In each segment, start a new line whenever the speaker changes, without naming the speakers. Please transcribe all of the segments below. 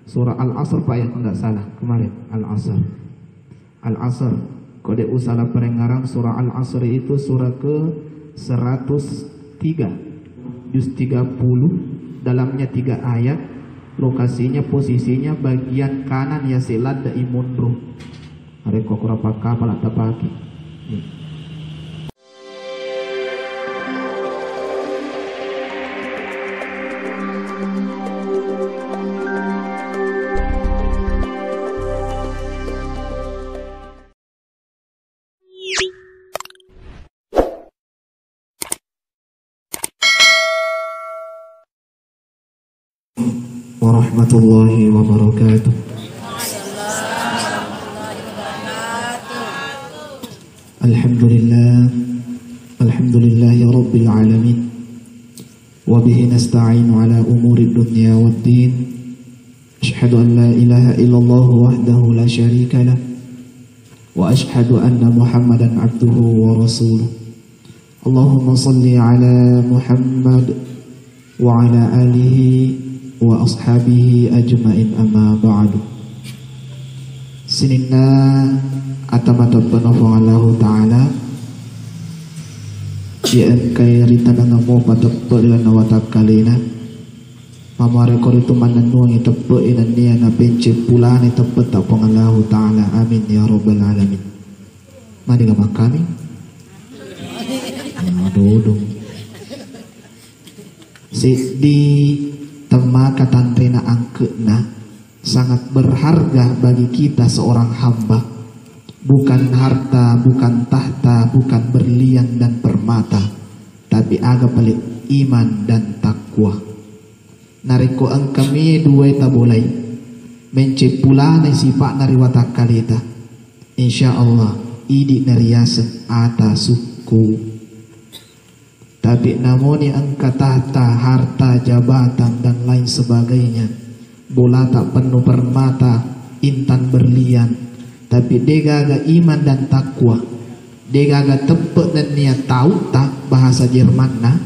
Surah Al-Asr Pak ya, enggak salah kemarin. Al-Asr. Al-Asr. Kode usaha perengarang surah Al-Asr itu surah ke 103. Juz 30. Dalamnya 3 ayat. Lokasinya, posisinya bagian kanan ya silad da imundru. Hari kokora pakka pala tapaki. Warahmatullahi wabarakatuh. Alhamdulillah, alhamdulillahi rabbil alamin. Wa bihi nasta'inu ala umuri dunya waddin. Ashhadu an la ilaha illallah wahdahu la syarika lah. Wa ashhadu anna Muhammadan abduhu wa rasuluh. Allahumma salli ala Muhammad wa ala alihi wa ashabihi ajma'in, amma ba'du. Sininna atamata panafang Allah ta'ala dian kay ritanang mo patappo ilan na watak kalina mamare ko rito mananong itappo ilan niya na pinche pulaan itappo tapong Allah ta'ala. Amin ya rabbal alamin. Madi ka kami dudong si di tema katantri na angke na sangat berharga bagi kita seorang hamba. Bukan harta, bukan tahta, bukan berlian dan permata, tapi aga paling iman dan takwa. Nariko ang kami dua tabulay mencipula na sifat nariwata kalita. Insyaallah idi nariyasan atasuku. Tapi namun yang tahta, harta, jabatan dan lain sebagainya, bola tak penuh permata, intan berlian, tapi degaga iman dan takwa, degaga tepek dan niat tahu tak bahasa Jerman nah,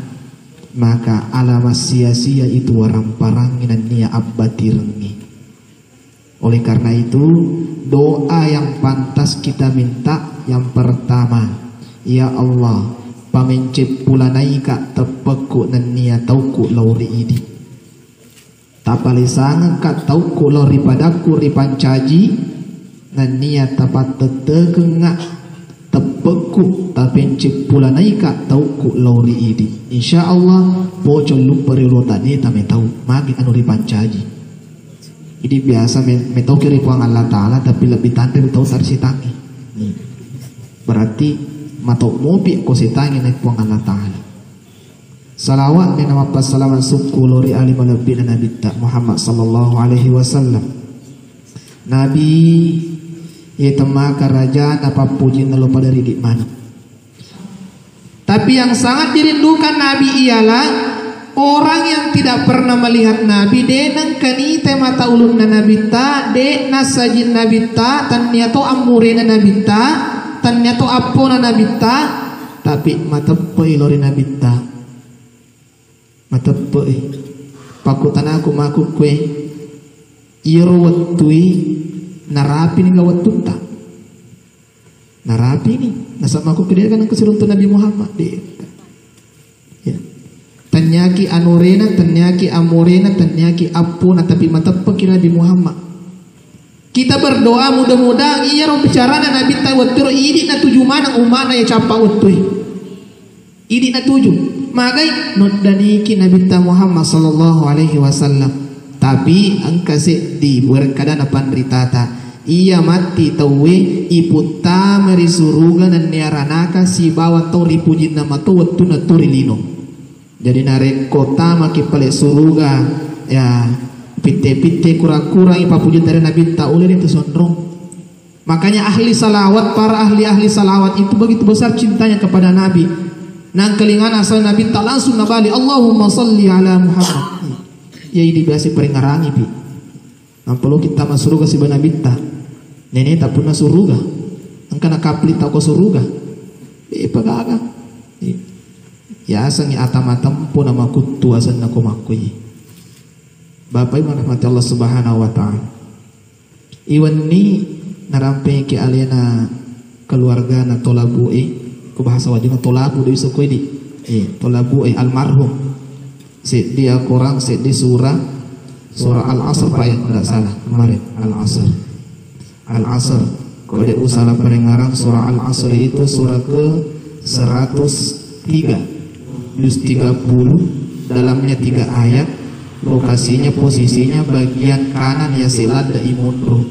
maka alamat sia-sia itu warang parang dan niat abati rengi. Oleh karena itu doa yang pantas kita minta yang pertama, ya Allah, pamencip pulanai ka tepeku nan niya tauku lauri idi. Tapalisangan ka tauku lauri padaku ripancaji nan niya tapat tetegenga tepeku tapencip pulanai ka tauku lauri idi. Insyaallah bocol lupa rirotani tame tau magi anu ripancaji. Ini biasa metau kiri puang Allah Ta'ala tapi lebih tante metau tarsitangi. Berarti matok mobi ko sitangi na puang Allah Ta'ala. Salawat ni nama pasalaman suku lori ali malabbi na Nabi Muhammad sallallahu alaihi wasallam. Nabi itama kerajaan apa puji na lupa dari di mana. Tapi yang sangat dirindukan Nabi ialah orang yang tidak pernah melihat Nabi. Denang kanite mata ulun na Nabi ta, de nasajin Nabi ta, tanya to amure na Nabi ta, tanya to apo na Nabi ta, tapi matepoi lori Nabi ta, matepoi. Pakutan aku maku kue, iro watui narapi ni gawatun ta, narapi ni nasama aku kira kan kesiruntu Nabi Muhammad de. Ya. Tanyaki anurena, tanyaki amurena, tanyaki apuna, tapi matepoi kira Nabi Muhammad. Kita berdoa mudah-mudahan iya ro bicara na Nabi ta waturo idi na tuju mana umana ya capa watui. Idi na tuju. Magai noddaniki Nabi ta Muhammad sallallahu alaihi wasallam. Tapi angkase di berkadana pandritata iya mati tawe iputa meri suruga dan niaranaka si bawa to ripujin nama to wattu na turilino. Jadi narek kota maki pale suruga ya pite-pite kurang-kurang ipapujin dari Nabi ta oleh itu sondrong. Makanya ahli salawat, para ahli-ahli salawat itu begitu besar cintanya kepada Nabi. Nang kelingan asal Nabi ta langsung nabali Allahumma salli ala Muhammad. Ya ini biasa peringarangi pi. Nang perlu kita masuk surga si Nabi ta. Nenek tak pernah surga. Angkana kapli tak ko surga. Pagaga. Ya asangi atam-atam po na makutu asan na kumakui. Bapak Ibu rahmati Allah Subhanahu wa taala. Iwan ni narampe ki alena keluarga na tolabu ku bahasa wajib tolabu di suku di tolabu almarhum si dia kurang si di surah Al-Asr Pak ya, tidak salah kemarin Al-Asr kalau dia usaha pendengaran surah Al-Asr itu surah ke 103 juz 30, dalamnya 3 ayat, lokasinya posisinya bagian kanan ya silad da imundru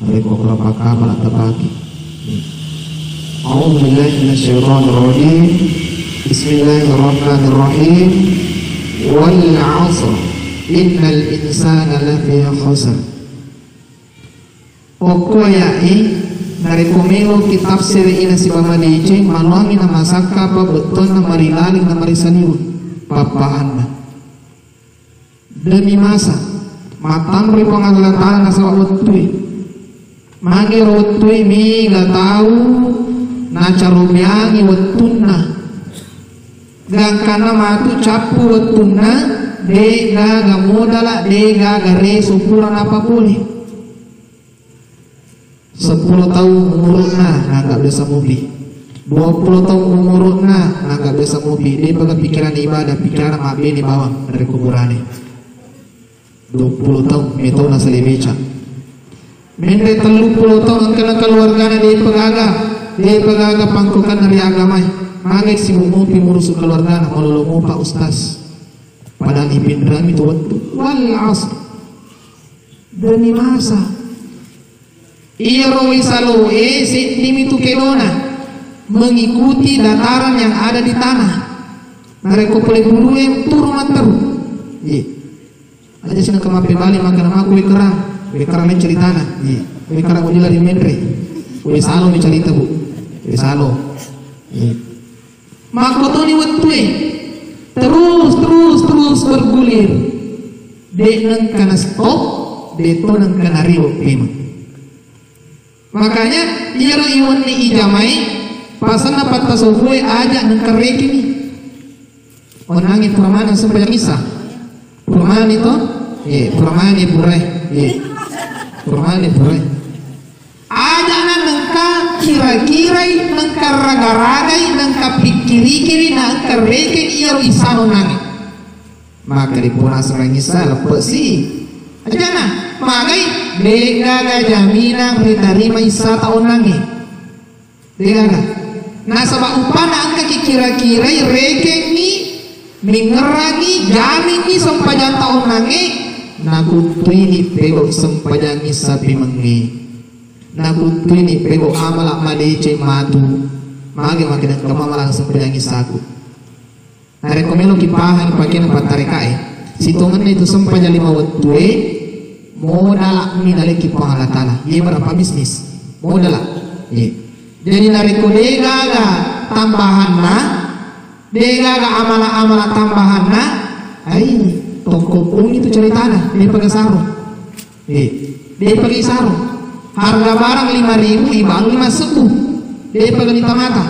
mereka berapa kabar terbagi. A'udzu billahi minasyaitonir rajim. Bismillahirrahmanirrahim. Wal 'asr innal insana lafi khusr. Pokoknya narekomelo kitab sere ina si pamalice manuami na masaka pa beton na marilaling na marisaniun papahan na demi masa matam ri pangaglatan na sa utui magi rotui mi gatau na carumiangi wetunna gangkana matu capu wetunna de ga modala de ga gare supuran apa boleh 10 tahun umurna nggak bisa mobil, 20 tahun umurna nggak bisa mobil. Dia pakai pikiran ibadah, pikiran mabe di bawah dari kuburannya. 20 tahun itu nasi lebeca. Mende 30 tahun kena keluarga dia pegaga pangkukan dari agama. Magai si mupi murusu keluarga kalau mau pak ustaz. Padahal ibindram itu wal asr demi masa. Iro wisaloe sintim itu kedona mengikuti dataran yang ada di tanah. Mereka boleh bulu yang turun terus. Aja sini kemape bali makan aku kerang lain cerita na. Kerang udah dari menre. Wisalo ni cerita bu. Wisalo. Makotoni wetue terus bergulir. Denang kana stop, detonang kana riwo pema. Makanya iro iwan ni ijamai pasan dapat tasawuf aja nengkereki ni onangi puramanan sampai kisah puramanan itu puramanan puramanan aja nengka kira-kira nengka raga-ragai nengka pikiri-kiri nengka reki iro isano nangi maka di purana serang isa lepas sih aja na magai degaga jaminan diterima isa tahun nangi degaga nah sebab upana angka kira-kira reke ni mengerangi jamin ni sempajan tahun nangi nakutui ni pego sempajan isa pimengi nakutui ni pego amalak madece matu magi makin kemamalang sempajan isaku nah rekomelo kipahan pakian patarekae situngan itu sempajan 5 watue modal ni dari kipang Allah Ta'ala ia berapa bisnis modal jadi nariko degaga tambahan na degaga amala-amala tambahan na ay toko pun itu ceritanya dia pakai sarung dia pakai sarung harga barang 5.000 ibang 5 dia pakai di mata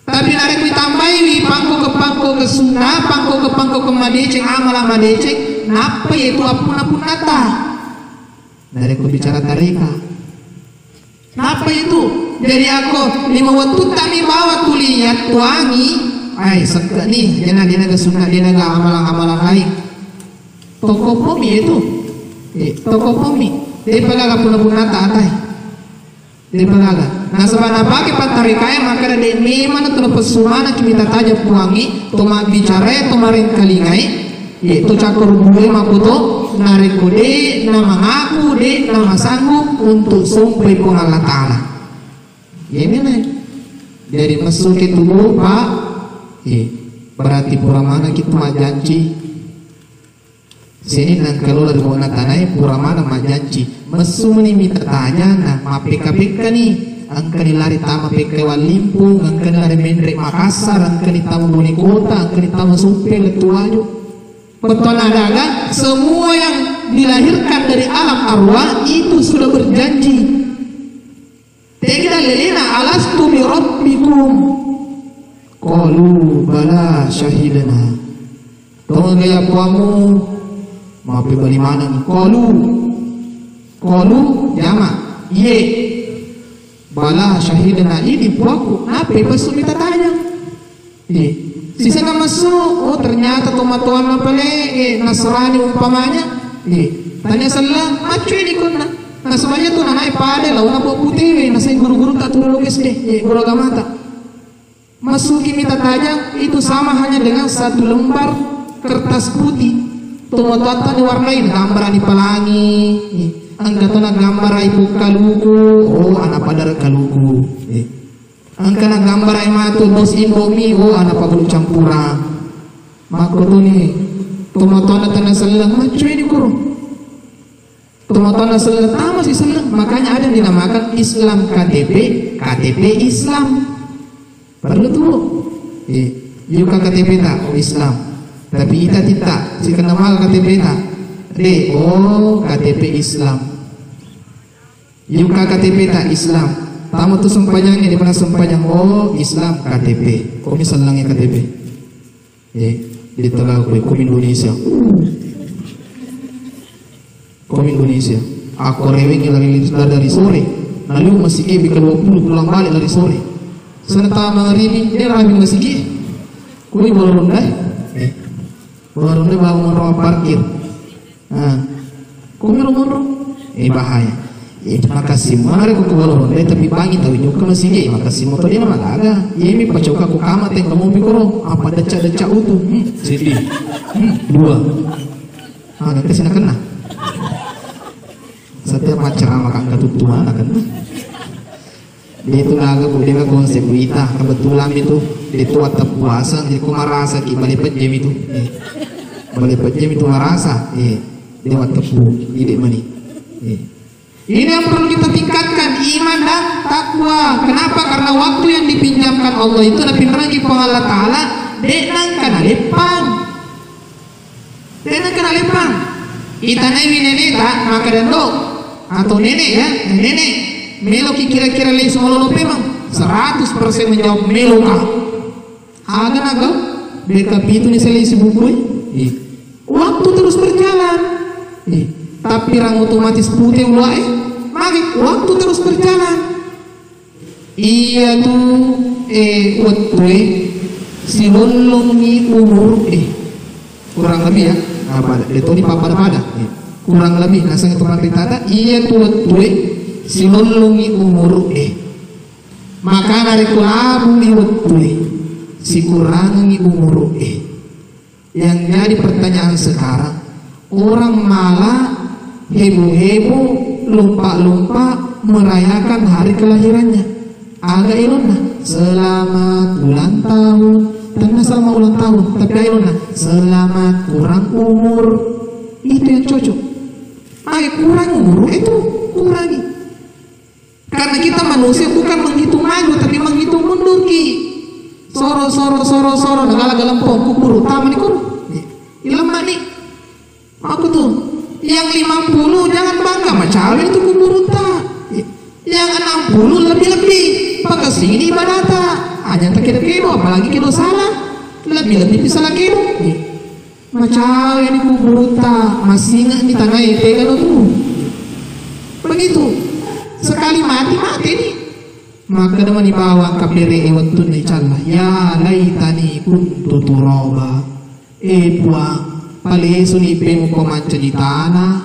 tapi nariko ditambahi pangko ke sunnah pangko ke madeceng amala madeceng napa itu apun nata dari aku bicara tarika napa itu jadi aku 5 waktu kami bawa tuliat tuangi ay sekak nih dia naga sunnah dia naga amalan lain toko pomi itu toko pomi dia pagaga pun nata atai dia pagaga nah sebana pakai patarikaya maka ada memang itu pesumana kita tajam tuangi toma bicara tomarin kalingai itu cakur bule makuto nariko de nama ngaku de nama sanggup untuk sampai Allah Ta'ala ini nih dari masuk ke tubuh pak berarti puramana kita majanci sini nang kalau dari mana tanai puramana majanci masuk nih minta tanya nah mapika-pika nih angka dilari tama pika walimpung angka dilari mendrek Makassar angka ditama buni kota angka ditama sumpel letuayu betul adalah semua yang dilahirkan dari alam arwah itu sudah berjanji. Tidak lelena alastu bi rabbikum. Qalu bala syahidana. Tolong ya kamu Mape bali mana ni qalu jama ye bala syahidna ini pelaku nape pasu minta tanya sisa nama masuk. Oh ternyata tomatoan mapale Nasrani umpamanya tanya salah macu ini kuna nasabanya tuh naik pada lawan apa putih nasai guru-guru tak turun SD guru agama tak masuki minta tajam itu sama hanya dengan satu lembar kertas putih tomatoan tadi warnain gambar di pelangi angkatona gambar ibu kaluku. Oh anak pada kaluku angkana gambar ai matu dos indomie. Oh anak pabulu campuran makoto nih tomatoan tanah selang macu ini guru tomatoan selang masih selang. Makanya ada yang dinamakan Islam KTP Islam perlu tuh yuka KTP tak Islam tapi ita tidak si kenal KTP tak KTP Islam yuka KTP tak Islam tamu tuh sempajangnya di mana sempajang Islam KTP kok misalnya KTP di tengah hukum Indonesia aku rewengnya lagi dari sore lalu masih bikin 20 pulang balik dari sore seneta mengerimi dia lagi masih kui baru ronda bangun rumah parkir kok ngomong bahaya makasih mari ku baru ronda tapi pagi tahu juga masih makasih motor dia malaga mi pacoka ku kamat yang kamu mikro apa deca utuh sedih 2 nanti sini kena setiap macam makan ketutuan kan dia itu naga dia konsep kita kebetulan itu waktu puasa jadi ku merasa ki balik jam itu merasa dia waktu ide mani ini yang perlu kita tingkatkan iman dan takwa. Kenapa? Karena waktu yang dipinjamkan Allah itu lebih lagi Allah Ta'ala denang kana lepang kita nenek tak maka dendok atau nenek Meloki kira-kira lagi semua lo memang 100% menjawab meloka. Agak BKP itu nih saya isi buku. Waktu terus berjalan. Tapi rang otomatis putih mulai. Mari waktu terus berjalan. Iya tuh waktu si lolongi umur kurang lebih ya. Apa? Itu nih pada. Kurang lebih nasanya teman tata. Iya tuh waktu silolongi umur maka dari kulabu iwetui si kurangi umur yang jadi pertanyaan sekarang orang malah heboh lumpa merayakan hari kelahirannya agak ilona selamat ulang tahun karena selamat ulang tahun tapi ilona selamat kurang umur itu yang cocok kurang umur itu kurangi. Karena kita manusia bukan menghitung maju tapi menghitung mundur ki. Soro negala galempong kubur utama nih kur. Ilmu nih. Aku tuh yang 50 jangan bangga macam itu kubur utama. Yang 60 lebih pakai sini ibadata. Hanya tak kira-kira apalagi kita salah. Lebih bisa lagi. Macam ini kubur utama masih nggak di tanah itu kan tuh. Begitu. Sekali mati nih maka deman dibawa kabere waktu ni calla ya laitani kuntu turaba puang pale suni pemu komanca di tanah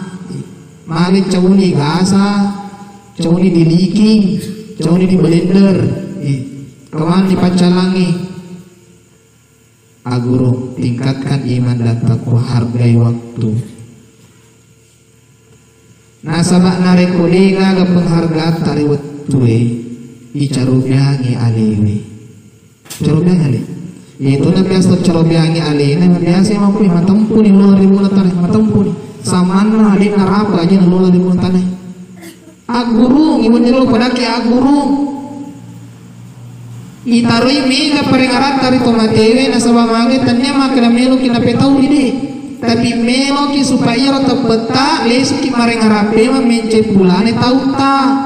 mari cauni gasa cauni di liking cauni di blender kawan di pacalangi aguro tingkatkan iman dan takwa hargai waktu. Nasabak narik kolega ke penghargaan tariwat tuwe icarubiangi alewe carubiangi ale itu na biasa carubiangi ale na biasa mampu matampu ni lola rimula tanah matampu ni samana adik narapa aja na lola rimula tanah agurung ibu nyelo padaki agurung itaroi mega parengarat tari tomatewe nasabak mage tanya makna melo kina petau ide tapi meloki supaya rata peta lesu ki mareng harape ma mencepulane tauta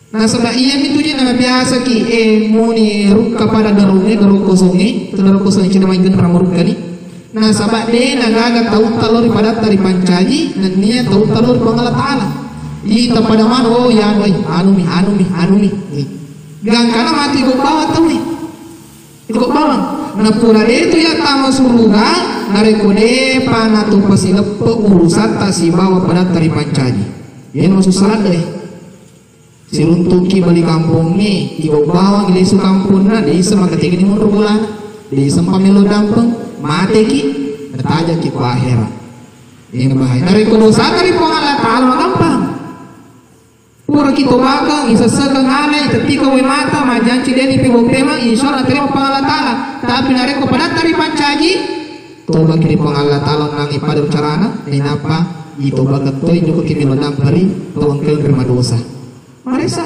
nah sebab iya itu je nama biasa ki muni rukka pada darunge daru kosongi cina mai gen ramur kali Nah sahabat deh nagaga tahu talor pada tari pancaji dan niat tahu talor pengalat ta'ala. Ita pada mana oh ya anu mi gang kana mati kok bawa tahu nih kok bawa na pura itu ya tama suruga nareko de panatu pasilep urusan ta si bawa pada tari pancaji yan maksud salat deh siruntuki balik kampung nih ikaw bawang ilisu kampung na di isa magatingin mo bulan di isang pamilo dampeng mati ki nataja ki ko akhirat ini bahaya nareko dosa tari pangalat ta'ala magampang pura kita bakang isa segang alay ketika we mata majanci deni pibo pema insyaallah terima pangalat ta'ala tapi nareko pada tari pancaji toba kini pangalat ta'ala nang ipada carana inapa ito bagat toy joko kimi lodam pari tawang kel terima dosa marisa